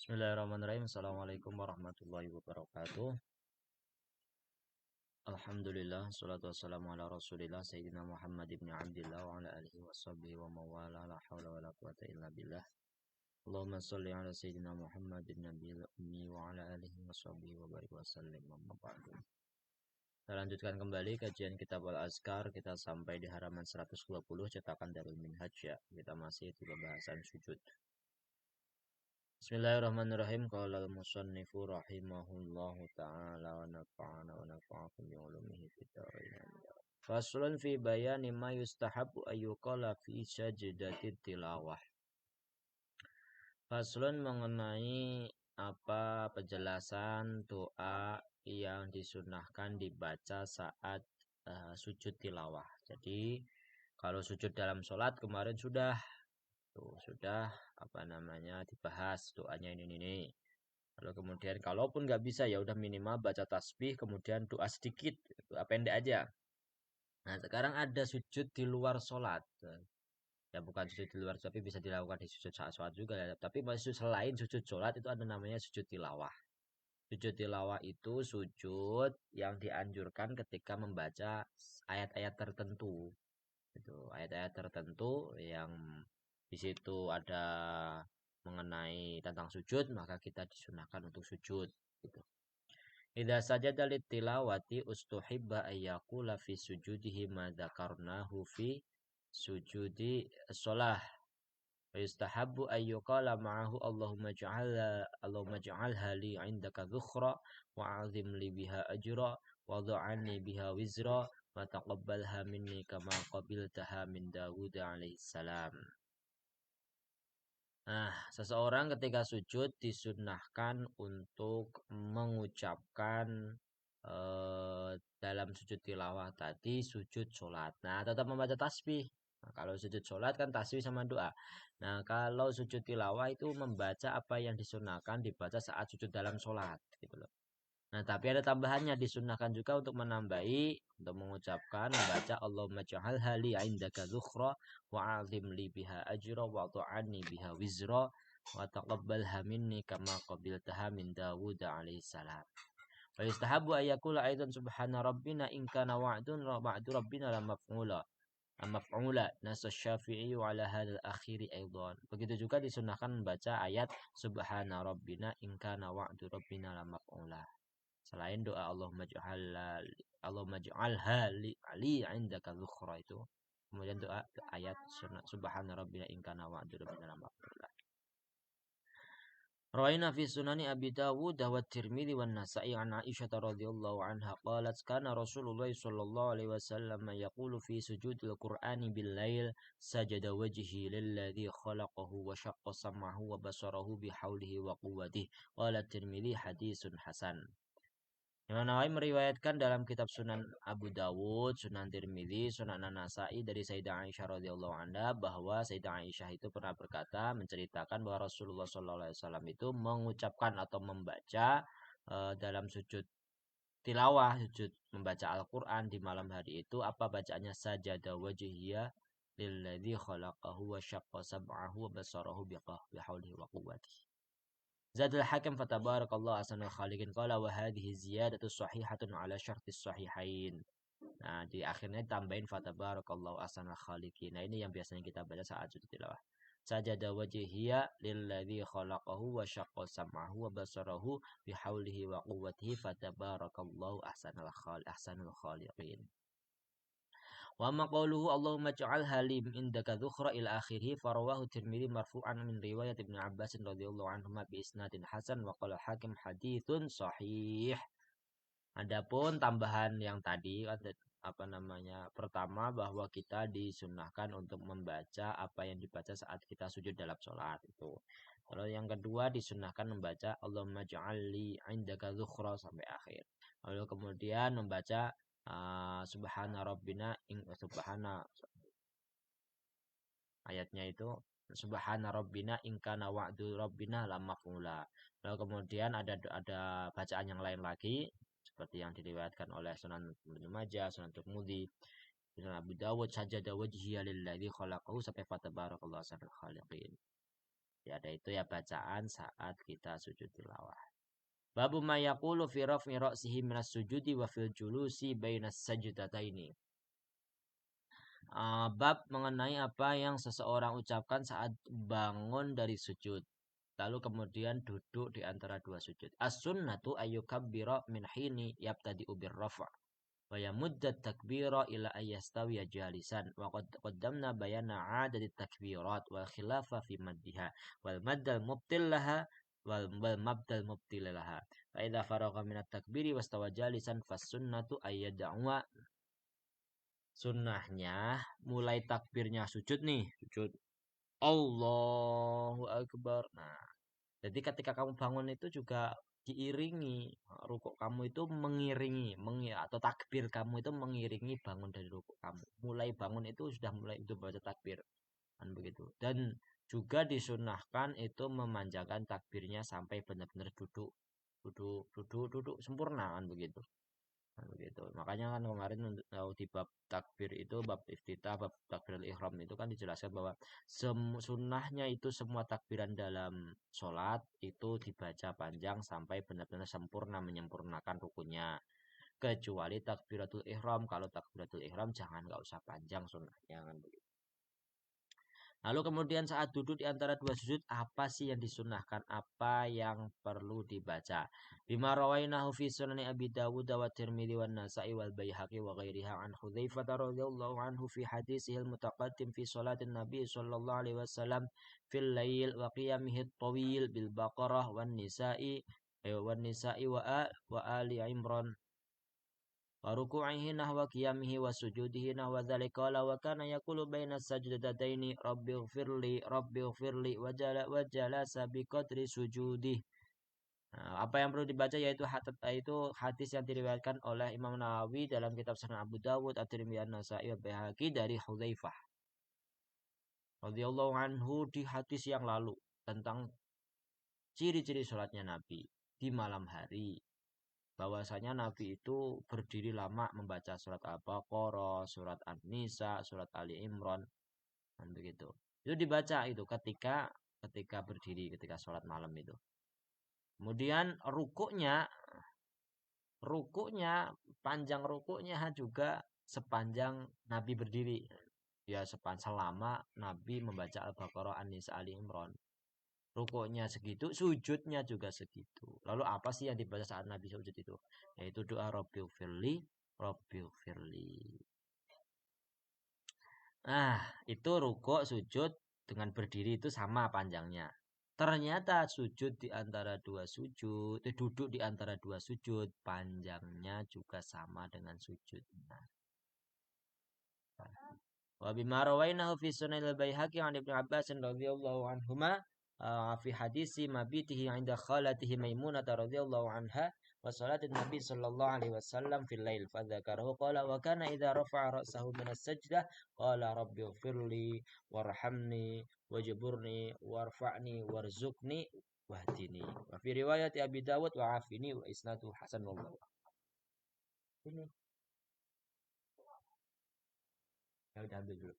Bismillahirrahmanirrahim. Assalamualaikum warahmatullahi wabarakatuh. Alhamdulillah, salatu wassalamu ala rasulillah Sayyidina Muhammad ibn Abdillah wa ala alihi wa sahbihi wa mawala la hawla wa la quwata illa billah. Allahumma salli ala Sayyidina Muhammad ibn Nabil ummi wa ala alihi wa sahbihi wa barik wa sallim amma ba'du. Kita lanjutkan kembali kajian kitab Al-Azkar. Kita sampai di halaman 120 cetakan Darul Minhaj ya. Kita masih di pembahasan sujud. Bismillahirrahmanirrahim. Qala al-musannifu rahimahullahu ta'ala wa nafa'ana wa nafa'akum bi ulumihi fid dharain. Faslun fi bayani ma yustahabu ayyuqala fi sajdatit tilawah. Faslun mengenai apa penjelasan doa yang disunahkan dibaca saat sujud tilawah. Jadi kalau sujud dalam sholat kemarin sudah dibahas doanya ini. Lalu kemudian kalaupun nggak bisa ya udah minimal baca tasbih kemudian doa sedikit, doa pendek aja. Nah sekarang ada sujud di luar sholat. Ya bukan sujud di luar tapi bisa dilakukan di sujud saat sholat juga ya. Tapi masih selain sujud sholat itu ada namanya sujud tilawah. Sujud tilawah itu sujud yang dianjurkan ketika membaca ayat-ayat tertentu. Itu ayat-ayat tertentu yang di situ ada mengenai tentang sujud, maka kita disunahkan untuk sujud gitu. Idza sajada litilawati ustuhibba ayyaqula fi sujudihi ma dzakarnahu fi sujudi shalah. Wa yustahabbu ayyuqala ma'ahu Allahumma ij'alha li 'indaka dhukhra wa 'azim li biha ajra wa dha'anni biha wizra wa taqabbalha minni kama qabiltaha min Dawud alaihi salam. Nah, seseorang ketika sujud disunahkan untuk mengucapkan dalam sujud tilawah tadi sujud sholat. Nah, tetap membaca tasbih. Nah, kalau sujud sholat kan tasbih sama doa. Nah, kalau sujud tilawah itu membaca apa yang disunahkan dibaca saat sujud dalam sholat. Gitu loh. Nah, tapi ada tambahannya disunahkan juga untuk menambahi untuk mengucapkan membaca Allahumma ja'alha li 'indaka dzukhra wa 'azim li biha ajra wa tu'anni biha wizra wa taqabbalha minni kama qabiltaha min Dawud alaihi salam. Wa yustahabu ayyakula aidan subhana rabbina in kana wa'du rabbina la maf'ula nasa syafi'i wa ala hadal akhiri aidan. Begitu juga disunahkan membaca ayat subhana rabbina in kana wa'du rabbina la maf'ula. Selain doa Allahumma ij'alha li 'indaka dzukhra itu. Kemudian doa ayat subhana rabbina in kana wa'du rabbina maqbula. Rawaina fi sunani Abi Dawud wa Tirmidzi wa Nasa'i an Aisyah radhiyallahu anha qalat kana Rasulullah sallallahu alaihi wasallam yaqulu fi sujudil Qur'ani bil lail sajada wajhi lilladzi khalaqahu wa shaqqa sam'ahu wa basarahu bihaulihi wa quwwatihi. Qala Tirmidzi hadisun hasan. Imam Nawawi meriwayatkan dalam kitab Sunan Abu Dawud, Sunan Tirmidzi, Sunan An-Nasa'i dari Sayyidah Aisyah radhiyallahu anha bahwa Sayyidah Aisyah itu pernah berkata menceritakan bahwa Rasulullah sallallahu alaihi wasallam itu mengucapkan atau membaca dalam sujud tilawah, sujud membaca Al-Qur'an di malam hari itu apa bacaannya sajada wajhiya lilladzi khalaqahu wa syaqqa sab'ahu wa basarahu bihaulihi wa quwwatihi. Zadul Hakim fatabarakallahu ahsanul khaliqin qala wa hadhihi ziyadatu sahihatun ala syartis sahihain. Nah, di akhirnya tambahin fatabarakallahu ahsanul khaliqin. Nah, ini yang biasanya kita baca saat sujud tilawah. Sajada wajhiya lilladzi khalaqahu wa syaqqa sam'ahu wa basarahu bihaulihi wa quwwatihi fatabarakallahu ahsanul khaliqin. Wa ma qawluhu Allahumma ij'alha li indaka dhukhra ila akhirih farawahu Tirmidzi marfu'an min riwayat Ibnu Abbas radhiyallahu anhuma bi isnadin hasan wa qala Hakim haditsun sahih. Adapun tambahan yang tadi pertama bahwa kita disunahkan untuk membaca apa yang dibaca saat kita sujud dalam sholat itu. Kalau yang kedua disunahkan membaca Allahumma ja'alli 'indaka dhukhra sampai akhir. Lalu kemudian membaca subhana rabbina ayatnya itu subhana rabbina in kana wa'du rabbina la maf'ula. Lalu kemudian ada bacaan yang lain lagi seperti yang diriwayatkan oleh Sunan Ibnu Majah, Sunan Tirmidzi, Sunan Abu Dawud sajada wajhiya lilladzi khalaqahu sampai fatabarakallahu ahsanul khaliqin. ada itu ya bacaan saat kita sujud tilawah. Babu ma yaqulu fi raf'i ra'sihi minas sujudi wa fil julusi bainas sajdataini. Bab mengenai apa yang seseorang ucapkan saat bangun dari sujud. Lalu kemudian duduk di antara dua sujud. As-sunnatu ayyukabbira min hini yabtadi'u birrafa' wa yamudda takbira ila ayyastawiya jalisan wa qad qaddamna bayana 'adadi takbirat wal khilafa fi maddiha wal maddal mubtil laha wal mabdal mubtil laha fa idza faragha min at-takbiri wastawa jalisan fas sunnatu ayyad'u. Sunnahnya mulai takbirnya sujud nih, sujud Allahu Akbar. Nah, jadi ketika kamu bangun itu juga diiringi rukuk kamu itu mengiringi atau takbir kamu itu mengiringi bangun dari rukuk kamu. Mulai bangun itu sudah mulai itu baca takbir kan begitu. Dan juga disunahkan itu memanjangkan takbirnya sampai benar-benar duduk sempurna kan begitu. Nah, begitu. Makanya kan kemarin di bab takbir itu bab iftitah, bab takbirul ihram itu kan dijelaskan bahwa sunnahnya itu semua takbiran dalam sholat itu dibaca panjang sampai benar-benar sempurna menyempurnakan rukunnya. Kecuali takbiratul ihram. Kalau takbiratul ihram jangan nggak usah panjang sunnahnya kan begitu. Lalu kemudian saat duduk di antara dua sujud, apa sih yang disunahkan? Apa yang perlu dibaca? Bima rawainahu fi sunani Abi Dawud wa Tirmidzi wa Nasa'i wal Baihaqi wa ghairiha an Hudzaifah radhiyallahu anhu fi haditsihil mutaqaddim fi salatin Nabi sallallahu alaihi wasallam fil lail wa qiyamihi at-tawil bil Baqarah wan Nisa'i wa ali Imran wa ruku'ihi nahwa qiyamihi wa sujudihi nahwa dzalika wa kana yaqulu baina sajdataini rabbighfirli wa jalasa bi qadri sujudi. Nah, apa yang perlu dibaca yaitu hadis yang diriwayatkan oleh Imam Nawawi dalam kitab Sunan Abu Dawud, At-Tirmidzi, An-Nasa'i, Baihaqi dari Hudzaifah radhiyallahu anhu di hadis yang lalu tentang ciri-ciri sholatnya Nabi di malam hari. Bahwasanya Nabi itu berdiri lama membaca surat Al-Baqarah, surat An-Nisa, surat Ali Imran, dan begitu. Itu dibaca itu ketika berdiri, ketika sholat malam itu. Kemudian rukuknya panjang rukuknya juga sepanjang Nabi berdiri. Ya selama Nabi membaca Al-Baqarah, An-Nisa, Ali Imran. Rukuknya segitu, sujudnya juga segitu. Lalu apa sih yang dibaca saat Nabi sujud itu? Yaitu doa Rabbighfirli, Rabbighfirli. Nah, itu rukuk, sujud dengan berdiri itu sama panjangnya. Ternyata sujud di antara dua sujud, duduk di antara dua sujud, panjangnya juga sama dengan sujudnya. Wa bima rawainahu fi sunan al-Baihaqi an Ibnu Abbas radhiyallahu anhuma fi hadisi mabitihi 'inda khalatihi Maimunah radhiyallahu anha wa salatin Nabi sallallahu alaihi wasallam fil lail fa dzakarahu qala wa kana idza rafa'a ra'sahu min as-sajdah qala rabbighfirli warhamni wajburni warfa'ni warzuqni wahdini wa fi riwayat Abi Dawud wa afini wa isnadu hasan wallahu. Ini ya udah ambil dulu.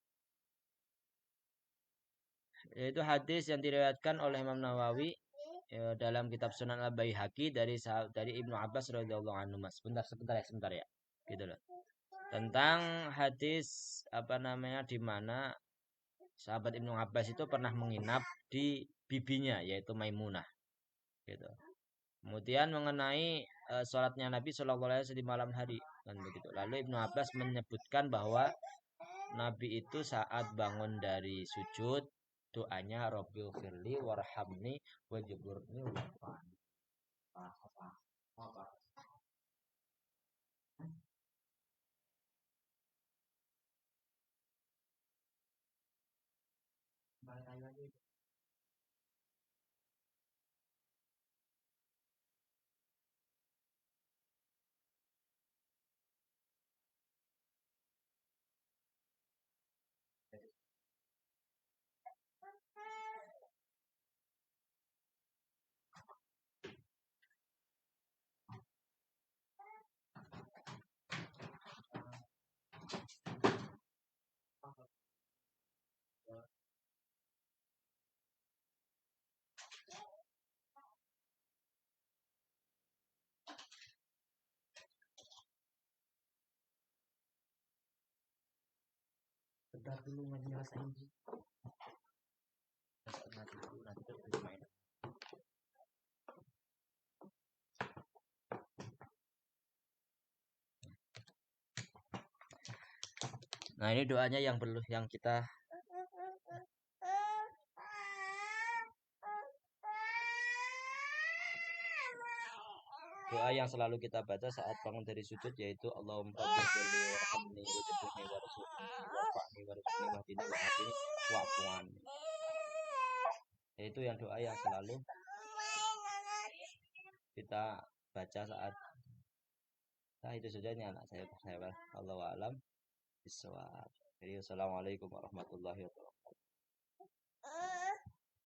Itu hadis yang diriwayatkan oleh Imam Nawawi dalam kitab Sunan Al-Baihaqi dari Ibnu Abbas radhiyallahu anhu. Sebentar ya. Gitu loh. Tentang hadis apa namanya di mana sahabat Ibnu Abbas itu pernah menginap di bibinya yaitu Maimunah. Gitu. Kemudian mengenai sholatnya Nabi Shallallahu Alaihi Wasallam di malam hari dan begitu. Lalu Ibnu Abbas menyebutkan bahwa Nabi itu saat bangun dari sujud doanya Rabbil firli warhamni wajburni warfa'ni. Apa? dulu ngerasain nanti main. Nah, ini doanya yang perlu yang kita doa yang selalu kita baca saat bangun dari sujud yaitu Allahumma rabbi sholli warhamni wajibni warzuqni warfa'ni warzuqni wahdini wa'afini wa'fu anni. Itu yang doa yang selalu kita baca saat itu saja ini anak saya Allahu a'lam bishawab. Jadi assalamualaikum warahmatullahi wabarakatuh.